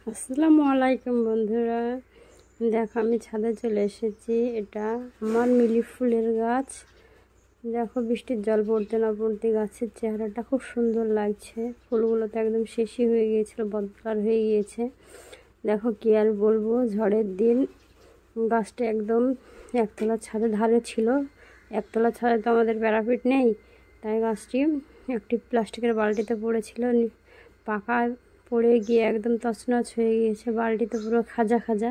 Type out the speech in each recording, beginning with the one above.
আসসালামু আলাইকুম বন্ধুরা, দেখো আমি ছাদে চলে এসেছি। এটা আমার মিলি ফুলের গাছ। দেখো বৃষ্টির জল পড়তে না পড়তে গাছের চেহারাটা খুব সুন্দর লাগছে। ফুলগুলো তো একদম শেষই হয়ে গিয়েছিল, বদকার হয়ে গিয়েছে। দেখো কি আর বলবো, ঝড়ের দিন গাছটা একদম একতলা ছাদের ধারে ছিল। একতলা ছাদে তো আমাদের প্যারাপিট নেই, তাই গাছটি একটি প্লাস্টিকের বালতিতে পড়েছিল। পাকা পড়ে গিয়ে একদম তছনছ হয়ে গিয়েছে, বালতিতে পুরো খাজা খাজা।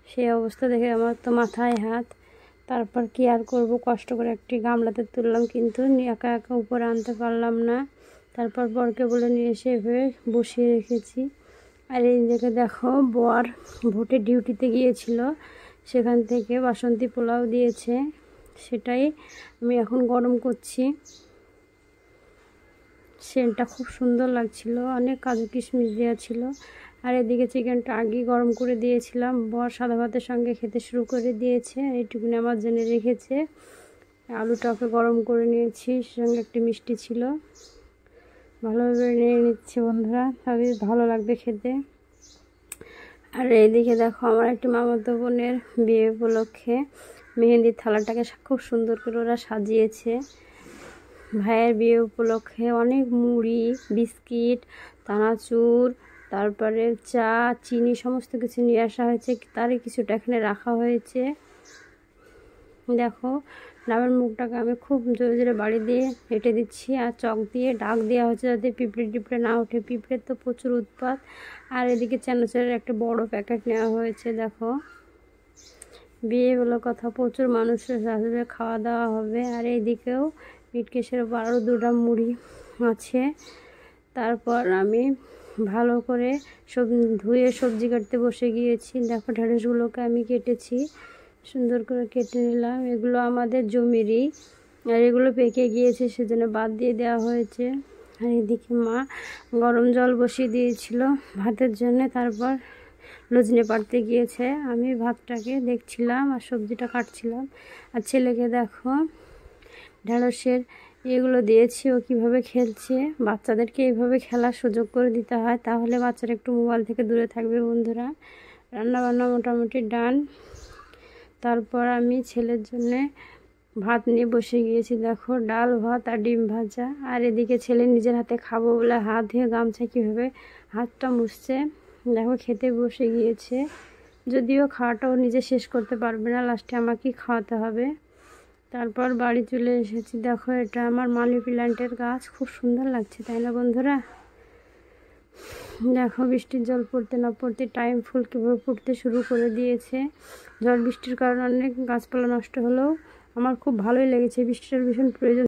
সেই অবস্থা দেখে আমার তো মাথায় হাত। তারপর কি আর করব, কষ্ট করে একটি গামলাতে তুললাম, কিন্তু একা একা উপরে আনতে পারলাম না। তারপর বরকে বলে নিয়ে এসে এভাবে বসিয়ে রেখেছি। আর এই দিকে দেখো, বর ভোটে ডিউটিতে গিয়েছিল, সেখান থেকে বাসন্তী পোলাও দিয়েছে, সেটাই আমি এখন গরম করছি। সেন্টটা খুব সুন্দর লাগছিল, অনেক কাজু কিশমিশ দেওয়া ছিল। আর এদিকে চিকেনটা আগেই গরম করে দিয়েছিলাম, বর সাদা ভাতের সঙ্গে খেতে শুরু করে দিয়েছে। এইটুকুনি আমার জন্য রেখেছে। আলুটাকে গরম করে নিয়েছি, সঙ্গে একটি মিষ্টি ছিল। ভালোভাবে নিয়ে নিচ্ছি বন্ধুরা, তবে ভালো লাগবে খেতে। আর এইদিকে দেখো, আমার একটি মামাতো বোনের বিয়ে উপলক্ষে মেহেন্দির থালাটাকে খুব সুন্দর করে ওরা সাজিয়েছে। ভাইয়ের বিয়ে উপলক্ষে অনেক মুড়ি, বিস্কিট, চানাচুর, তারপরে চা, চিনি সমস্ত কিছু নিয়ে আসা হয়েছে। তারই কিছুটা এখানে রাখা হয়েছে। দেখো, ডাবের মুখটাকে আমি খুব জোরে জোরে বাড়ি দিয়ে হেঁটে দিচ্ছি, আর চক দিয়ে ডাক দেওয়া হচ্ছে যাতে পিঁপড়ে টিপড়ে না ওঠে। পিঁপড়ের তো প্রচুর উৎপাত। আর এদিকে চানাচুরের একটা বড় প্যাকেট নেওয়া হয়েছে। দেখো, বিয়ে বলে কথা, প্রচুর মানুষের আসবে, খাওয়া দাওয়া হবে। আর এইদিকেও মিট কেসের ওপর আরও 2টা মুড়ি আছে। তারপর আমি ভালো করে ধুয়ে সবজি কাটতে বসে গিয়েছি। দেখো, ঢেঁড়সগুলোকে আমি কেটেছি, সুন্দর করে কেটে নিলাম। এগুলো আমাদের জমিরই, আর এগুলো পেকে গিয়েছে, সেজন্য বাদ দিয়ে দেওয়া হয়েছে। আর এদিকে মা গরম জল বসিয়ে দিয়েছিল ভাতের জন্যে। তারপর লজনে পাড়তে গিয়েছে, আমি ভাতটাকে দেখছিলাম আর সবজিটা কাটছিলাম। আর ছেলেকে দেখো ঢেঁড়সের এগুলো দিয়েছি, ও কীভাবে খেলছে। বাচ্চাদেরকে এইভাবে খেলার সুযোগ করে দিতে হয়, তাহলে বাচ্চারা একটু মোবাইল থেকে দূরে থাকবে বন্ধুরা। রান্নাবান্না মোটামুটি ডান। তারপর আমি ছেলের জন্যে ভাত নিয়ে বসে গিয়েছি। দেখো, ডাল ভাত আর ডিম ভাজা। আর এদিকে ছেলে নিজের হাতে খাবো বলে হাত ধুয়ে গামছা কীভাবে হাতটা মুছছে। দেখো, খেতে বসে গিয়েছে, যদিও খাওয়াটাও নিজে শেষ করতে পারবে না, লাস্টে আমাকেই খাওয়াতে হবে। তারপর বাড়ি চলে এসেছি। দেখো, এটা আমার মানি প্ল্যান্টের গাছ, খুব সুন্দর লাগছে, তাই না বন্ধুরা? দেখো, বৃষ্টির জল পড়তে না পড়তে টাইম ফুল কীভাবে ফুটতে শুরু করে দিয়েছে। ঝড় বৃষ্টির কারণে অনেক গাছপালা নষ্ট হলেও আমার খুব ভালোই লেগেছে। বৃষ্টির ভীষণ প্রয়োজন।